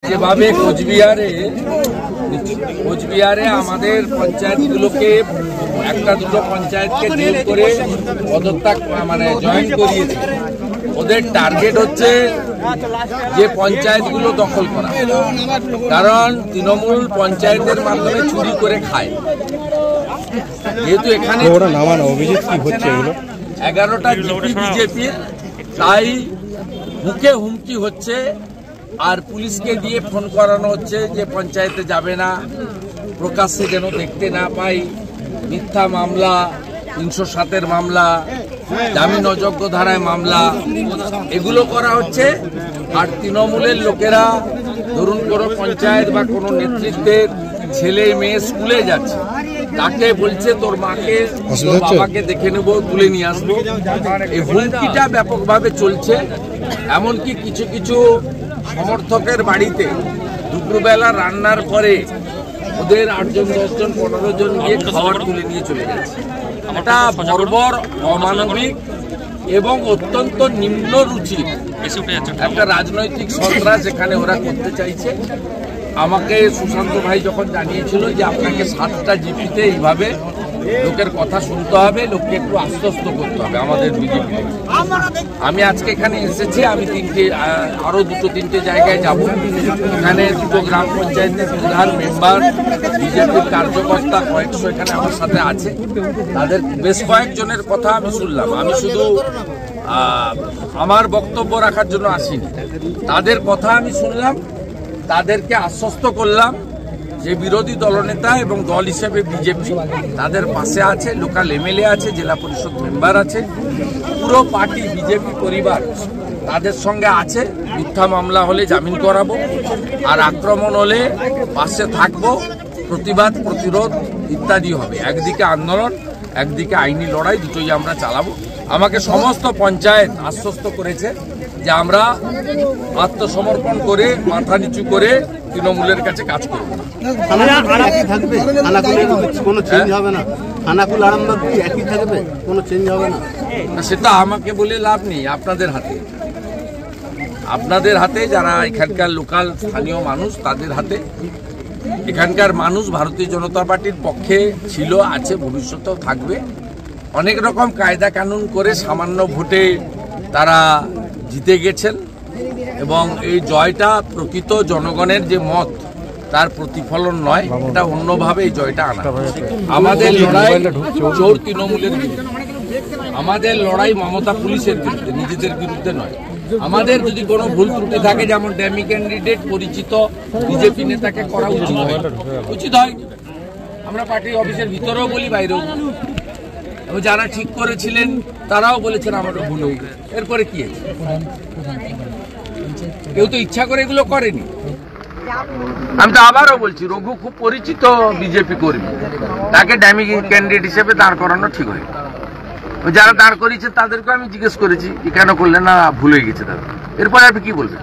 যেভাবে কোচবিহারে আমাদের পঞ্চায়েতগুলোকে একটা দুটো পঞ্চায়েতকে জোর করে পদত্যাগ জয়েন করিয়েছে। ওদের টার্গেট হচ্ছে যে পঞ্চায়েতগুলো দখল করা, কারণ তৃণমূল পঞ্চায়েতের মাধ্যমে চুরি করে খায়। যেহেতু এখানে 11টা জিপি বিজেপির, তাই মুখে হুমকি হচ্ছে আর পুলিশকে দিয়ে ফোন করানো হচ্ছে যে পঞ্চায়েতে যাবে না, প্রকাশ্যে যেন দেখতে না পাই। মিথ্যা মামলা, 307-এর মামলা, জামিন অযোগ্য ধারায় মামলা, এগুলো করা হচ্ছে। আর তৃণমূলের লোকেরা ধরুন কোনো পঞ্চায়েত বা কোনো নেতৃত্বের ছেলে মেয়ে স্কুলে যাচ্ছে, তাকে বলছে তোর মাকে তোর বাবাকে দেখে নেবো, তুলে নিয়ে আসবো। এই হুমকিটা ব্যাপকভাবে চলছে। এমনকি কিছু কিছু সমর্থকের বাড়িতে দুপুরবেলা রান্নার পরে ওদের 8 জন 10 জন 15 জন গিয়ে খাবার তুলে নিয়ে চলে যাচ্ছে। এটা বর্বর, অমানবিক এবং অত্যন্ত নিম্ন রুচির একটা রাজনৈতিক সন্ত্রাস এখানে ওরা করতে চাইছে। আমাকে সুশান্ত ভাই যখন জানিয়েছিল যে আপনাকে 7টা জিপিতে এইভাবে লোকের কথা শুনতে হবে, লোককে একটু আশ্বস্ত করতে হবে আমাদের বিজেপি। আমি আজকে এখানে এসেছি, আমি আরো 2-3টে জায়গায় যাব। এখানে 2টো গ্রাম পঞ্চায়েতের প্রধান, মেম্বার, বিজেপির কার্যকর্তা কয়েকশো এখানে আমার সাথে আছে। তাদের বেশ কয়েকজনের কথা আমি শুনলাম। আমি শুধু আমার বক্তব্য রাখার জন্য আসিনি, তাদের কথা আমি শুনলাম, তাদেরকে আশ্বস্ত করলাম যে বিরোধী দলনেতা এবং দল হিসেবে বিজেপি তাদের পাশে আছে, লোকাল এমএলএ আছে, জেলা পরিষদ মেম্বার আছে, পুরো পার্টি বিজেপি পরিবার তাদের সঙ্গে আছে। মিথ্যা মামলা হলে জামিন করাবো, আর আক্রমণ হলে পাশে থাকবো, প্রতিবাদ প্রতিরোধ ইত্যাদি হবে। একদিকে আন্দোলন, একদিকে আইনি লড়াই, দুটোই আমরা চালাবো। আমাকে সমস্ত পঞ্চায়েত আশ্বস্ত করেছে যে আমরা আত্মসমর্পণ করে মাথা নিচু করে তৃণমূলের কাছে কাজ করব। সেটা আমাকে বলে লাভ নেই, আপনাদের হাতে যারা এখানকার লোকাল স্থানীয় মানুষ, তাদের হাতে। এখানকার মানুষ ভারতীয় জনতা পার্টির পক্ষে ছিল, আছে, ভবিষ্যতেও থাকবে। অনেক রকম কায়দা কানুন করে সামান্য ভোটে তারা জিতে গেছেন এবং এই জয়টা প্রকৃত জনগণের যে মত তার প্রতিফলন নয়, এটা অন্যভাবে এই জয়টা আনা। আমাদের লড়াই চোর তৃণমূলের বিরুদ্ধে, আমাদের লড়াই মমতা পুলিশের বিরুদ্ধে, নিজেদের বিরুদ্ধে নয়। আমাদের যদি কোনো ভুল ত্রুটি থাকে, যেমন ড্যামি ক্যান্ডিডেট পরিচিত বিজেপি নেতাকে করা উচিত হয়, আমরা পার্টি অফিসের ভিতরেও বলি, বাইরেও বলি। এবং যারা ঠিক করেছিলেন তারাও বলেছেন আমাদের ভুল হয়ে গেছে। এরপরে কি আছে? কেউ তো ইচ্ছা করে এগুলো করেনি। আমি তো আবারও বলছি, রঘু খুব পরিচিত বিজেপি কর্মী, তাকে ড্যামি ক্যান্ডিডেট হিসেবে দাঁড় করানো ঠিক হয়। যারা দাঁড় করিয়েছে তাদেরকে আমি জিজ্ঞেস করেছি যে কেন করলেন না, ভুল হয়ে গেছে তাদের। এরপরে আপনি কি বলবেন?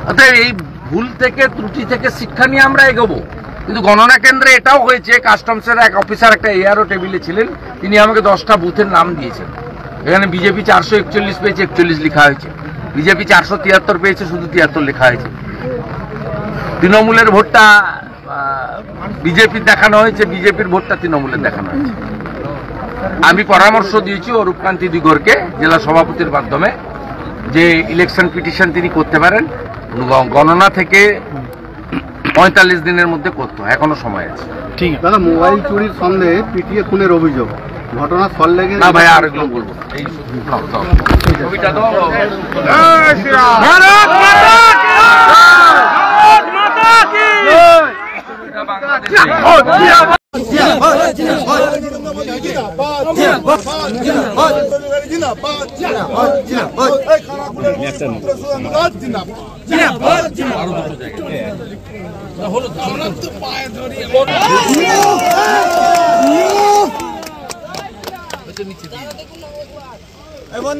অতএব এই ভুল থেকে, ত্রুটি থেকে শিক্ষা নিয়ে আমরা এগোবো। কিন্তু গণনা কেন্দ্রে এটাও হয়েছে, কাস্টমসের এক অফিসার একটা এআরও টেবিলে ছিলেন, তিনি আমাকে 10টা বুথের নাম দিয়েছেন। এখানে বিজেপি 441 পেয়েছে, 41 লেখা হয়েছে। বিজেপি 473 পেয়েছে, শুধু 73 লেখা হয়েছে। তৃণমূলের ভোটটা বিজেপির দেখানো হয়েছে, বিজেপির ভোটটা তৃণমূলের দেখানো হয়েছে। আমি পরামর্শ দিয়েছি অরূপকান্তি দিগরকে জেলা সভাপতির মাধ্যমে যে ইলেকশন পিটিশন তিনি করতে পারেন, গণনা থেকে 45 দিনের মধ্যে করতে হয়, এখনো সময় আছে। ঠিক আছে দাদা, মোবাইল চুরির সন্দেহে পিটিয়ে খুনের অভিযোগ, ঘটনা সল্লেগে না ভাই, আর এগুলো বলবো।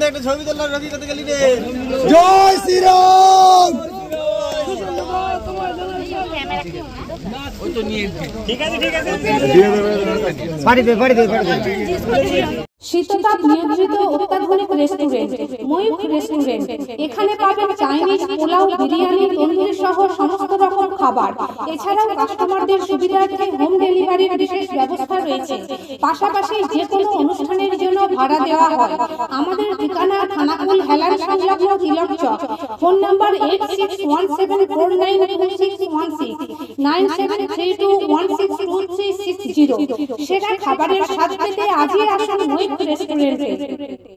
একটা ছবি তোলার রবি করতে গেলি রে। জয় শ্রীরাম। ঠিক আছে, ঠিক আছে, পাড়ি দে। শীততাপ নিয়ন্ত্রিত অত্যাধুনিক রেস্টুরেন্ট ময়ূখ রেস্টুরেন্ট। এখানে পাবেন চাইনিজ, পোলাও, বিরিয়ানি, তন্দুরি সহ সমস্ত রকম খাবার। এছাড়াও কাস্টমারদের সুবিধার্থে হোম ডেলিভারির বিশেষ ব্যবস্থা রয়েছে। পাশাপাশি যে কোনো অনুষ্ঠানের জন্য ভাড়া দেওয়া হয়। আমাদের ঠিকানা থানাকুল হেলান সংলগ্ন তিলক চক। Phone number 8617492616 9732162360। সেরা খাবারের স্বাদ পেতে আজই আসুন ময়ূখ রেস্টুরেন্টে।